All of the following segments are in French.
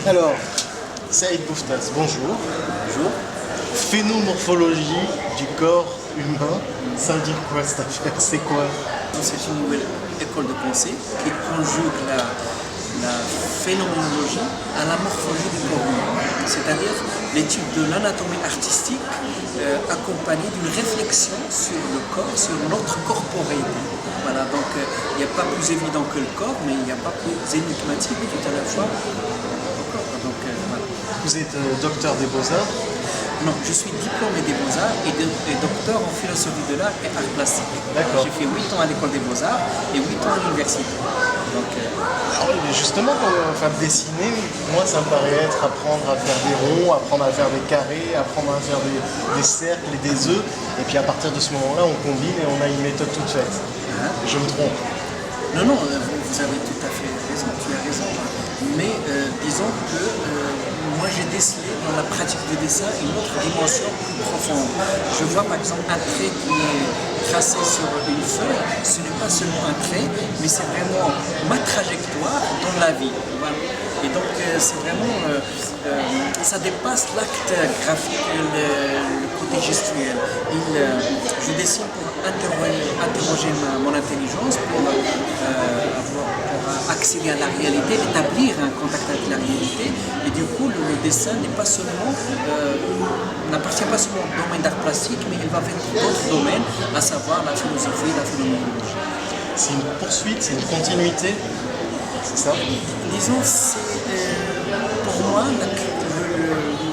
Alors, Saïd Bouftaz, bonjour. Bonjour. Phénomorphologie du corps humain, ça veut dire quoi cette affaire? C'est quoi? C'est une nouvelle école de pensée qui conjugue la phénoménologie à la morphologie du corps humain, c'est-à-dire l'étude de l'anatomie artistique accompagnée d'une réflexion sur le corps, sur notre corporéité. Voilà, donc il n'y a pas plus évident que le corps, mais il n'y a pas plus énigmatique tout à la fois le corps. Donc, voilà. Vous êtes docteur des beaux-arts? Non, je suis diplômé des Beaux-Arts et docteur en philosophie de l'art et art plastique. D'accord. J'ai fait 8 ans à l'école des Beaux-Arts et 8 ans à l'université. Donc, Alors oui, mais justement, dessiner, moi ça me paraît être apprendre à faire des ronds, apprendre à faire des carrés, apprendre à faire des cercles et des œufs, et puis à partir de ce moment-là, on combine et on a une méthode toute faite. Je me trompe. non, vous avez tout à fait raison, tu as raison. Mais disons que moi j'ai décelé dans la pratique du dessin une autre dimension plus profonde. Je vois par exemple un trait qui est tracé sur une feuille, ce n'est pas seulement un trait, mais c'est vraiment ma trajectoire dans la vie. Voilà. Et donc c'est vraiment, ça dépasse l'acte graphique, le côté gestuel. Je dessine pour interroger mon intelligence, pour accéder à la réalité, établir un contact avec la réalité. Et du coup, le dessin n'appartient pas seulement au domaine d'art plastique, mais il va vers d'autres domaines, à savoir la philosophie, la phénoménologie. C'est une poursuite, c'est une continuité, c'est ça? Disons, pour moi,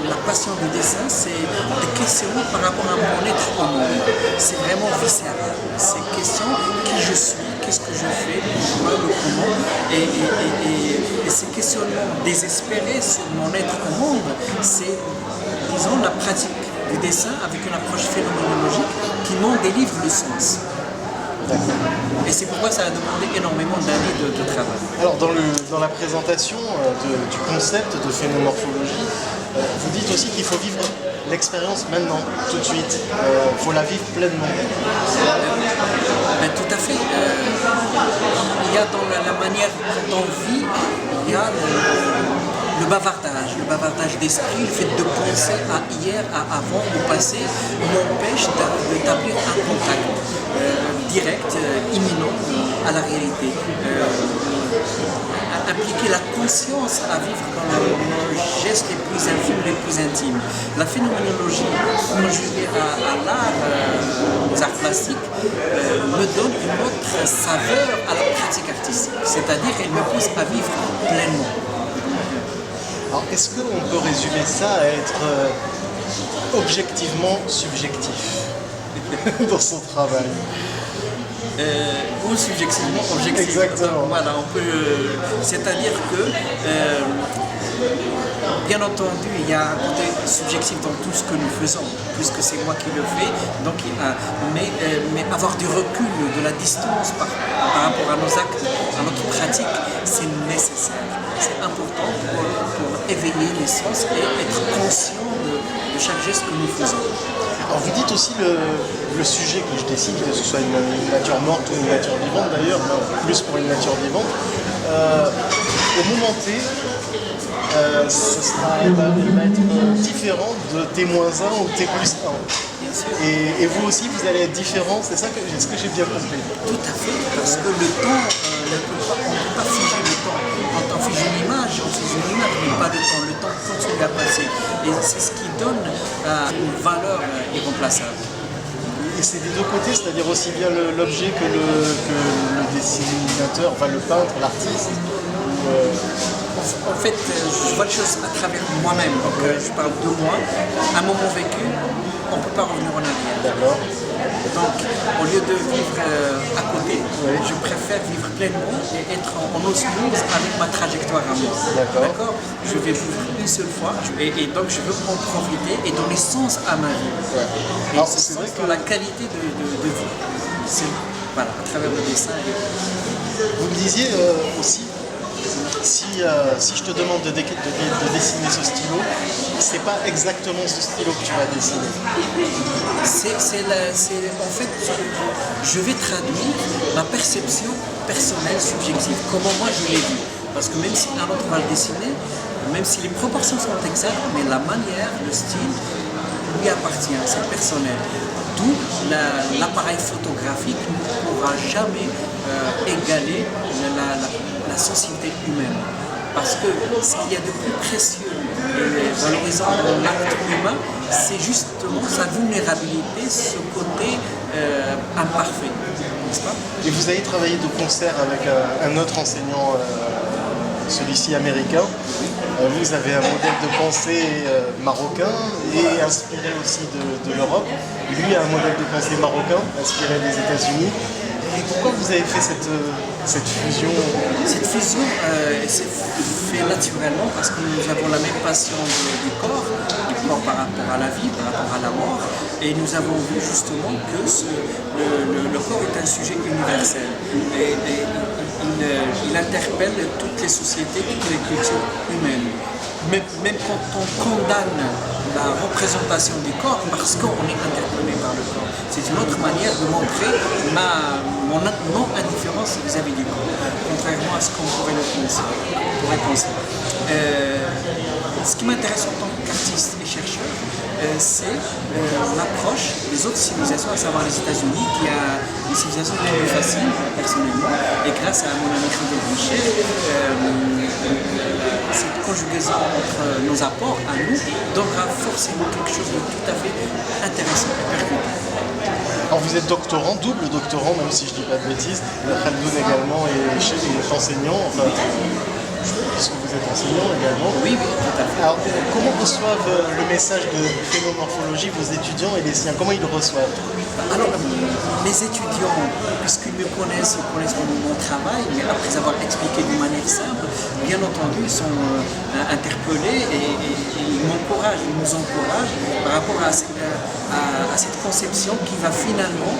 la passion du dessin, c'est des questionnements par rapport à mon être au monde. C'est vraiment viscéral. C'est question qui je suis, qu'est-ce que je fais, pourquoi, le comment. Et ces questionnements désespérés sur mon être au monde, c'est, disons, la pratique du dessin avec une approche phénoménologique qui m'en délivre le sens. Et c'est pourquoi ça a demandé énormément d'années de travail. Alors dans la présentation du concept de phénomorphologie, vous dites aussi qu'il faut vivre l'expérience maintenant, tout de suite. Il faut la vivre pleinement. Tout à fait. Il y a dans la manière dont on vit, il y a le bavardage d'esprit, le fait de penser à hier, à avant, au passé, m'empêche d'établir un contact direct, imminent à la réalité. Impliquer la conscience à vivre dans nos gestes les plus infimes, les plus intimes. La phénoménologie conjuguée à l'art, aux arts plastiques, me donne une autre saveur à la pratique artistique. C'est-à-dire qu'elle me pousse à vivre pleinement. Alors est-ce qu'on peut résumer ça à être objectivement subjectif dans son travail? Ou subjectivement, objectivement. Exactement. Voilà, on peut. C'est-à-dire que, bien entendu, il y a un côté subjectif dans tout ce que nous faisons, puisque c'est moi qui le fais. Donc, mais avoir du recul, de la distance par rapport à nos actes, à notre pratique, c'est nécessaire. C'est important pour éveiller les sens et être conscient de chaque geste que nous faisons. Alors vous dites aussi le sujet que je dessine, que ce soit une nature morte ou une nature vivante d'ailleurs, plus pour une nature vivante, au moment T, elle va être différente de T-1 ou T+1. Et vous aussi, vous allez être différent, c'est ça est-ce que j'ai bien compris? Tout à fait, parce que le temps, on ne peut pas figer le temps. Quand on fige une image, mais pas le temps. Le temps continue à passer. Et c'est ce qui donne une valeur irremplaçable. Et c'est des deux côtés, c'est-à-dire aussi bien l'objet que le dessinateur, enfin le peintre, l'artiste. En fait, je vois les choses à travers moi-même. Donc, je parle de moi. Un moment vécu, on ne peut pas revenir en arrière. D'accord. Donc, au lieu de vivre à côté, je préfère vivre pleinement et être en osmose avec ma trajectoire à moi. D'accord. Je vais vivre une seule fois et donc je veux en profiter et donner sens à ma vie. Ouais. Et Alors, c'est vrai que la qualité de vie. C'est voilà, à travers le dessin. Vous me disiez aussi, si je te demande de dessiner ce stylo, c'est pas exactement ce stylo que tu vas dessiner. En fait, je vais traduire ma perception personnelle, subjective, comment moi je l'ai vu. Parce que même si un autre va le dessiner, même si les proportions sont exactes, mais la manière, le style lui appartient, c'est personnel. D'où l'appareil photographique ne pourra jamais égaler la sensibilité humaine. Parce que ce qu'il y a de plus précieux et valorisant dans l'acte humain, c'est justement sa vulnérabilité, ce côté imparfait, n'est-ce pas? Et vous avez travaillé de concert avec un autre enseignant, celui-ci américain. Vous avez un modèle de pensée marocain et inspiré aussi de l'Europe. Lui a un modèle de pensée marocain, inspiré des États-Unis. Et pourquoi vous avez fait cette fusion? Cette fusion s'est fait naturellement parce que nous avons la même passion du corps par rapport à la vie, par rapport à la mort. Et nous avons vu justement que le corps est un sujet universel. Et il interpelle toutes les sociétés, toutes les cultures humaines. Même quand on condamne la représentation du corps parce qu'on est interpellé par le corps. C'est une autre manière de montrer mon non-indifférence vis-à-vis du corps, contrairement à ce qu'on pourrait penser. Ce qui m'intéresse en tant qu'artiste et chercheur, c'est l'approche des autres civilisations, à savoir les États-Unis, qui a une civilisation qui me fascine personnellement, et grâce à mon ami Frédéric Michel, cette conjugaison entre nos apports à nous donnera forcément quelque chose de tout à fait intéressant et percutant. Alors vous êtes doctorant, double doctorant, même si je ne dis pas de bêtises. Khaldoun également est enseignant, enfin, puisque vous êtes enseignant également. Oui, tout à fait. Alors comment reçoivent le message de phénomorphologie vos étudiants et les siens? Comment ils le reçoivent? Alors, mes étudiants, puisqu'ils me connaissent, ils connaissent mon travail, mais après avoir expliqué d'une manière simple, bien entendu, ils sont interpellés et ils m'encouragent, ils nous encouragent par rapport à cette conception qui va finalement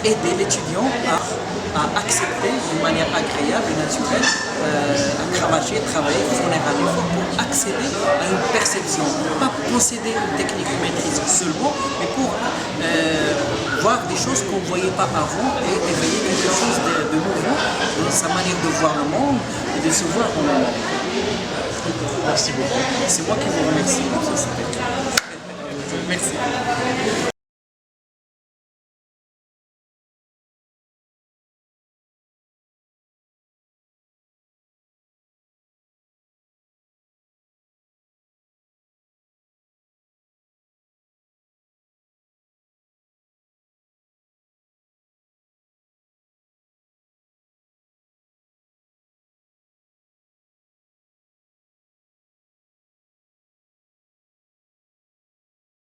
aider l'étudiant à accepter d'une manière agréable et naturelle, à cravacher, travailler, fournir un effort pour accéder à une perception. Pas posséder une technique de maîtrise seulement, mais pour voir des choses qu'on ne voyait pas avant et éveiller quelque chose de nouveau dans sa manière de voir le monde et de se voir dans le monde. Merci beaucoup. C'est moi qui vous remercie. Merci.